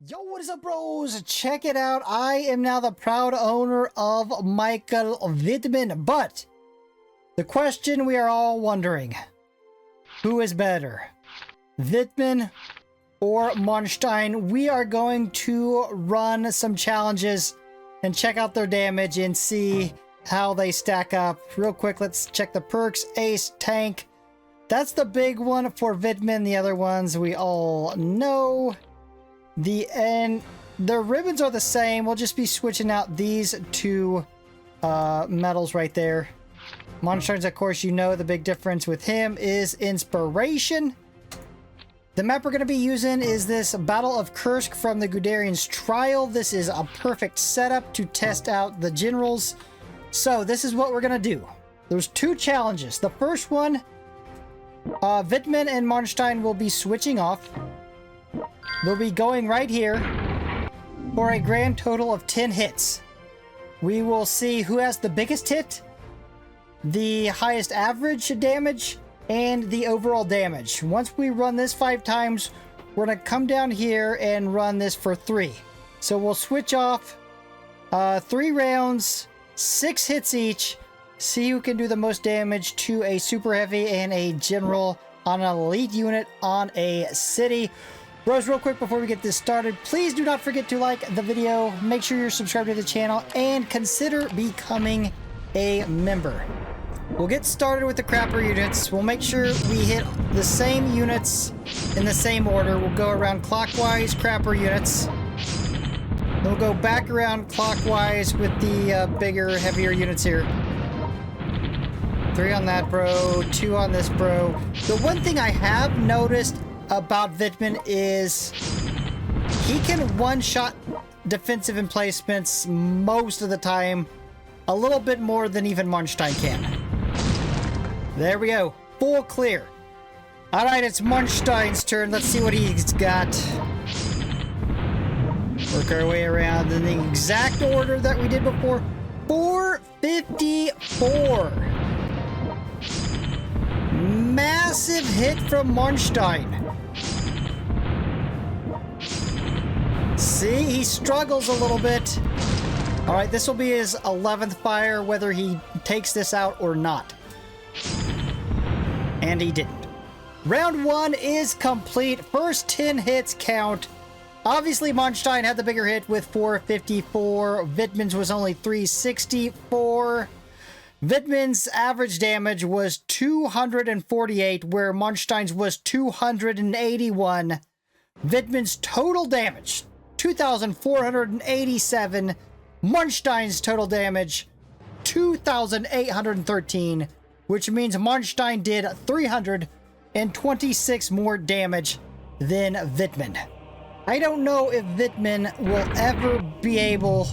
Yo, what is up, bros? Check it out. I am now the proud owner of Michael WITTMANN. But the question we are all wondering, who is better, WITTMANN or MANSTEIN? We are going to run some challenges and check out their damage and see how they stack up. Real quick, let's check the perks. Ace, tank. That's the big one for WITTMANN. The other ones we all know. The ribbons are the same. We'll just be switching out these two medals right there. MANSTEIN's, of course, you know the big difference with him is inspiration. The map we're going to be using is this Battle of Kursk from the Guderian's Trial. This is a perfect setup to test out the generals. So this is what we're going to do. There's two challenges. The first one, WITTMANN and MANSTEIN will be switching off. They'll be going right here for a grand total of 10 hits. We will see who has the biggest hit, the highest average damage, and the overall damage. Once we run this 5 times, we're going to come down here and run this for 3. So we'll switch off 3 rounds, 6 hits each, see who can do the most damage to a super heavy and a general on an elite unit on a city. Bros, real quick before we get this started, please do not forget to like the video, make sure you're subscribed to the channel, and consider becoming a member. We'll get started with the crapper units. We'll make sure we hit the same units in the same order. We'll go around clockwise, crapper units. Then we'll go back around clockwise with the bigger, heavier units here. 3 on that bro, 2 on this bro. The one thing I have noticed about WITTMANN is he can one-shot defensive emplacements most of the time, a little bit more than even MANSTEIN can. There we go, full clear. All right, it's MANSTEIN's turn. Let's see what he's got. Work our way around in the exact order that we did before. 454. Massive hit from MANSTEIN. See, he struggles a little bit. All right, this will be his 11th fire, whether he takes this out or not. And he didn't. Round 1 is complete. First 10 hits count. Obviously, MANSTEIN had the bigger hit with 454. WITTMANN's was only 364. WITTMANN's average damage was 248, where MANSTEIN's was 281. WITTMANN's total damage, 2,487. MANSTEIN's total damage, 2,813, which means MANSTEIN did 326 more damage than WITTMANN. I don't know if WITTMANN will ever be able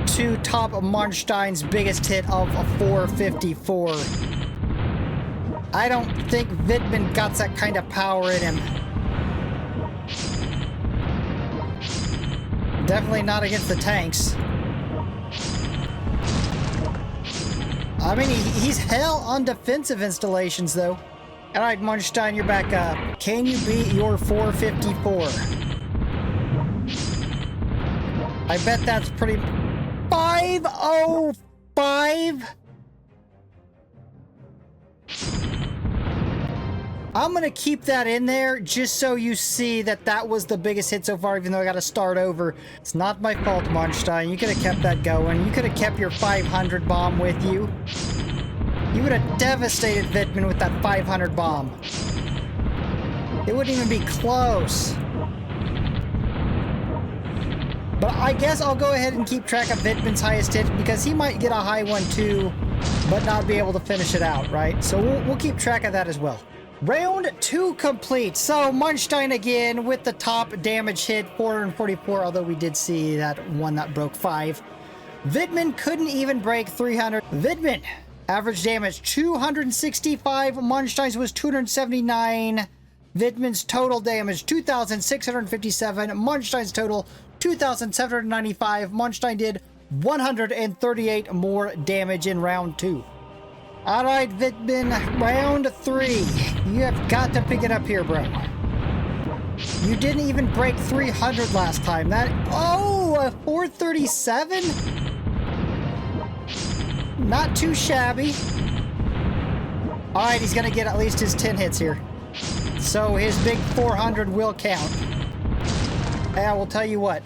to top MANSTEIN's biggest hit of a 454. I don't think WITTMANN got that kind of power in him. Definitely not against the tanks. I mean, he's hell on defensive installations, though. All right, MANSTEIN, you're back up. Can you beat your 454? I bet that's pretty... 505? I'm going to keep that in there just so you see that that was the biggest hit so far, even though I got to start over. It's not my fault, MANSTEIN. You could have kept that going. You could have kept your 500 bomb with you. You would have devastated WITTMANN with that 500 bomb. It wouldn't even be close. But I guess I'll go ahead and keep track of WITTMANN's highest hit because he might get a high one too, but not be able to finish it out, right? So we'll keep track of that as well. Round 2 complete. So MANSTEIN again with the top damage hit, 444, although we did see that one that broke 5. WITTMANN couldn't even break 300. WITTMANN, average damage 265. MANSTEIN's was 279. WITTMANN's total damage 2,657. MANSTEIN's total 2,795. MANSTEIN did 138 more damage in round 2. All right, WITTMANN, round 3. You have got to pick it up here, bro. You didn't even break 300 last time. That... Oh, a 437? Not too shabby. Alright, he's gonna get at least his 10 hits here. So his big 400 will count. And I will tell you what.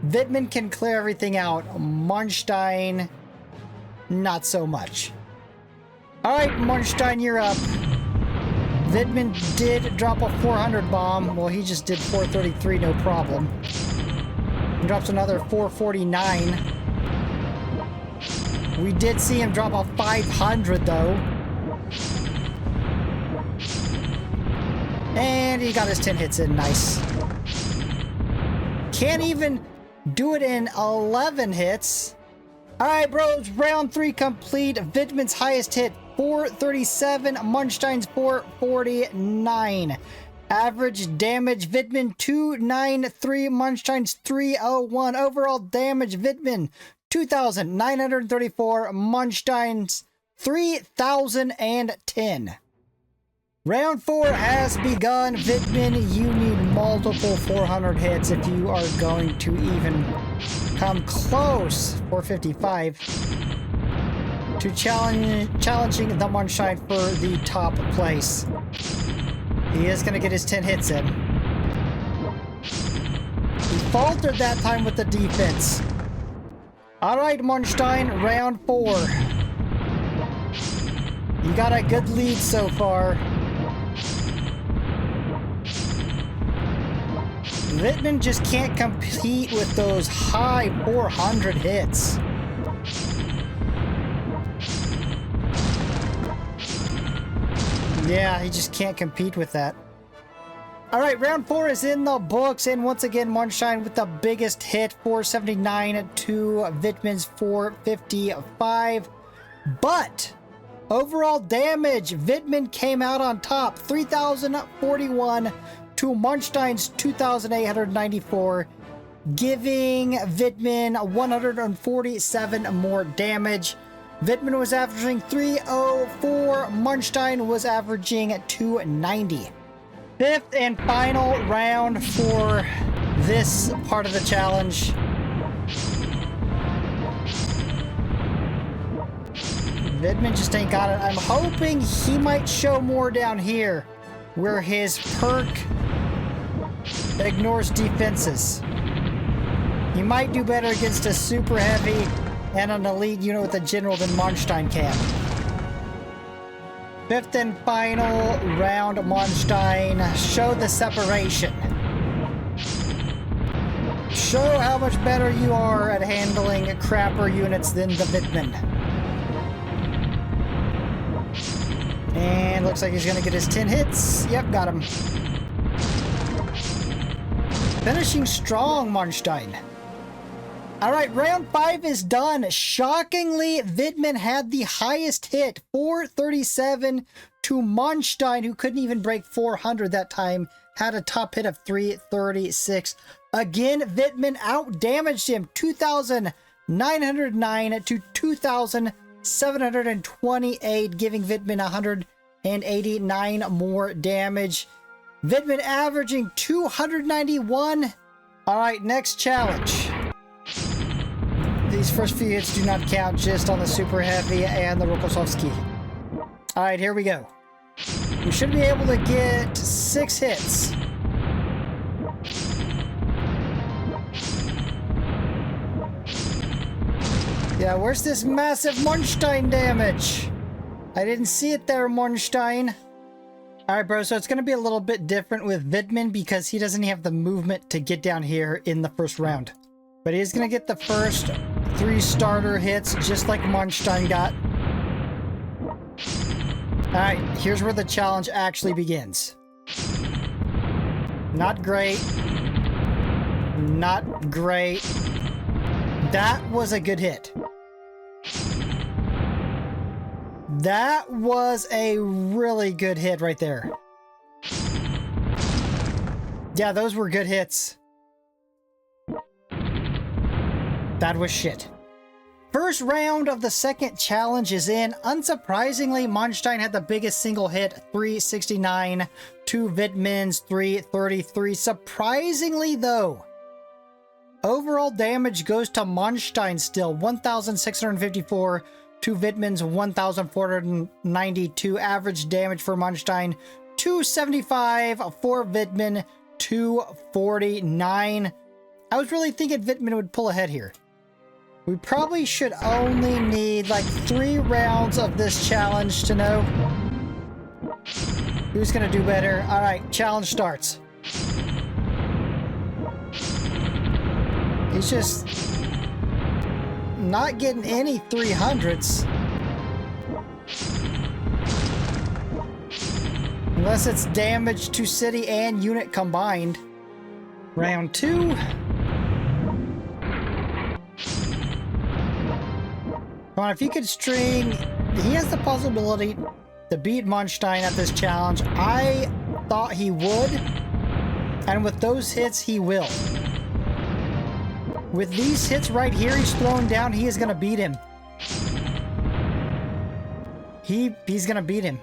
WITTMANN can clear everything out. MANSTEIN, not so much. Alright, MANSTEIN, you're up. WITTMANN did drop a 400 bomb. Well, he just did 433, no problem. He drops another 449. We did see him drop a 500, though. And he got his 10 hits in. Nice. Can't even do it in 11 hits. Alright, bros. Round 3 complete. WITTMANN's highest hit, 437. MANSTEIN's 449. Average damage, WITTMANN 293. MANSTEIN's 301. Overall damage, WITTMANN 2,934. MANSTEIN's 3,010. Round 4 has begun. WITTMANN, you need multiple 400 hits if you are going to even come close, 455, to challenging the MANSTEIN for the top place. He is going to get his 10 hits in. He faltered that time with the defense. Alright, MANSTEIN, round 4. You got a good lead so far. WITTMANN just can't compete with those high 400 hits. Yeah, he just can't compete with that. Alright, round 4 is in the books, and once again, MANSTEIN with the biggest hit, 479 to WITTMANN's 455. But overall damage, WITTMANN came out on top, 3,041 to MANSTEIN's 2,894, giving WITTMANN 147 more damage. WITTMANN was averaging 304, MANSTEIN was averaging 290. Fifth and final round for this part of the challenge. WITTMANN just ain't got it. I'm hoping he might show more down here, where his perk ignores defenses. He might do better against a super heavy and an elite unit with a general than MANSTEIN can. Fifth and final round, MANSTEIN. Show the separation. Show how much better you are at handling crapper units than the WITTMANN. And looks like he's gonna get his 10 hits. Yep, got him. Finishing strong, MANSTEIN. Alright, round 5 is done. Shockingly, WITTMANN had the highest hit, 437 to MANSTEIN, who couldn't even break 400 that time, had a top hit of 336. Again, WITTMANN outdamaged him, 2,909 to 2,728, giving WITTMANN 189 more damage. WITTMANN averaging 291. Alright, next challenge. These first few hits do not count, just on the Super Heavy and the Rokossovsky. Alright, here we go. We should be able to get 6 hits. Yeah, where's this massive MANSTEIN damage? I didn't see it there, MANSTEIN. Alright, bro, so it's going to be a little bit different with WITTMANN because he doesn't have the movement to get down here in the first round. But he's going to get the first 3 starter hits, just like MANSTEIN got. Alright, here's where the challenge actually begins. Not great. Not great. That was a good hit. That was a really good hit right there. Yeah, those were good hits. That was shit. First round of the second challenge is in. Unsurprisingly, Manstein had the biggest single hit, 369, to WITTMANN's 333. Surprisingly though, overall damage goes to Manstein still, 1,654 to WITTMANN's 1,492. Average damage for Manstein, 275 for WITTMANN, 249. I was really thinking WITTMANN would pull ahead here. We probably should only need like 3 rounds of this challenge to know who's gonna do better. All right, challenge starts. He's just not getting any 300s. Unless it's damage to city and unit combined. Round 2. Come on, if you could string... He has the possibility to beat Manstein at this challenge. I thought he would. And with those hits, he will. With these hits right here he's throwing down, he is going to beat him. He's going to beat him.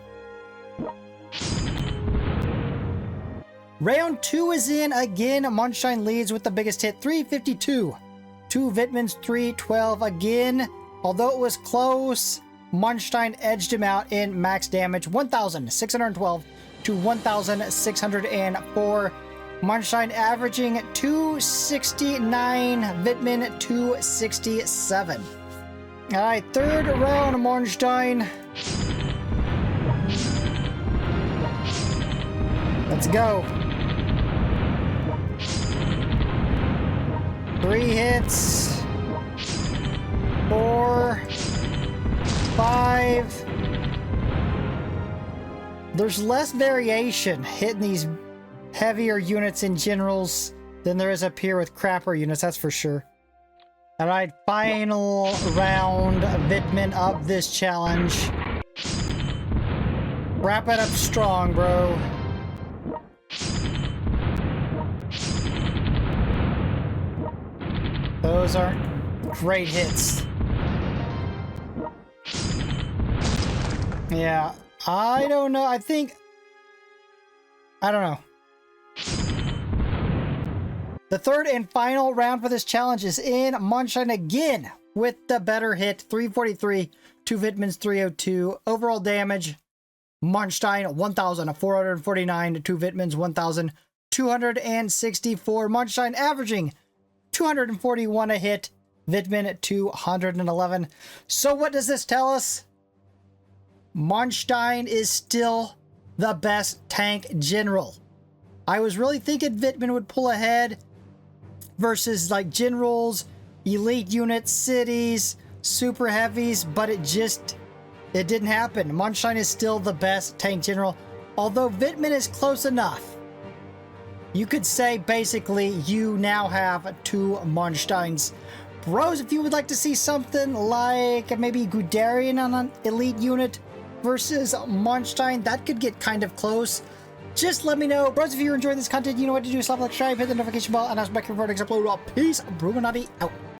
Round 2 is in. Again, Manstein leads with the biggest hit, 352 to WITTMANN's 312. Again, although it was close, Manstein edged him out in max damage, 1,612 to 1,604. Manstein averaging 269, WITTMANN 267. All right, third round, Manstein. Let's go. 3 hits. 4. 5. There's less variation hitting these heavier units in generals than there is up here with crapper units, that's for sure. Alright, final round, WITTMANN, of this challenge. Wrap it up strong, bro. Those aren't great hits. Yeah, I don't know. I don't know. The third and final round for this challenge is in. Manstein again with the better hit, 343 to WITTMANN's 302. Overall damage, Manstein 1,449 to WITTMANN's 1,264. Manstein averaging 241 a hit, WITTMANN at 211. So what does this tell us? Manstein is still the best tank general. I was really thinking WITTMANN would pull ahead versus like generals, elite units, cities, super heavies, but it didn't happen. Manstein is still the best tank general. Although WITTMANN is close enough, you could say basically you now have 2 Mansteins. Bros, if you would like to see something like maybe Guderian on an elite unit versus Manstein, that could get kind of close. Just let me know. Bros, if you're enjoying this content, you know what to do. Slap like, subscribe, hit the notification bell, and I'll be back here for the next upload. Peace, Bruchminati out.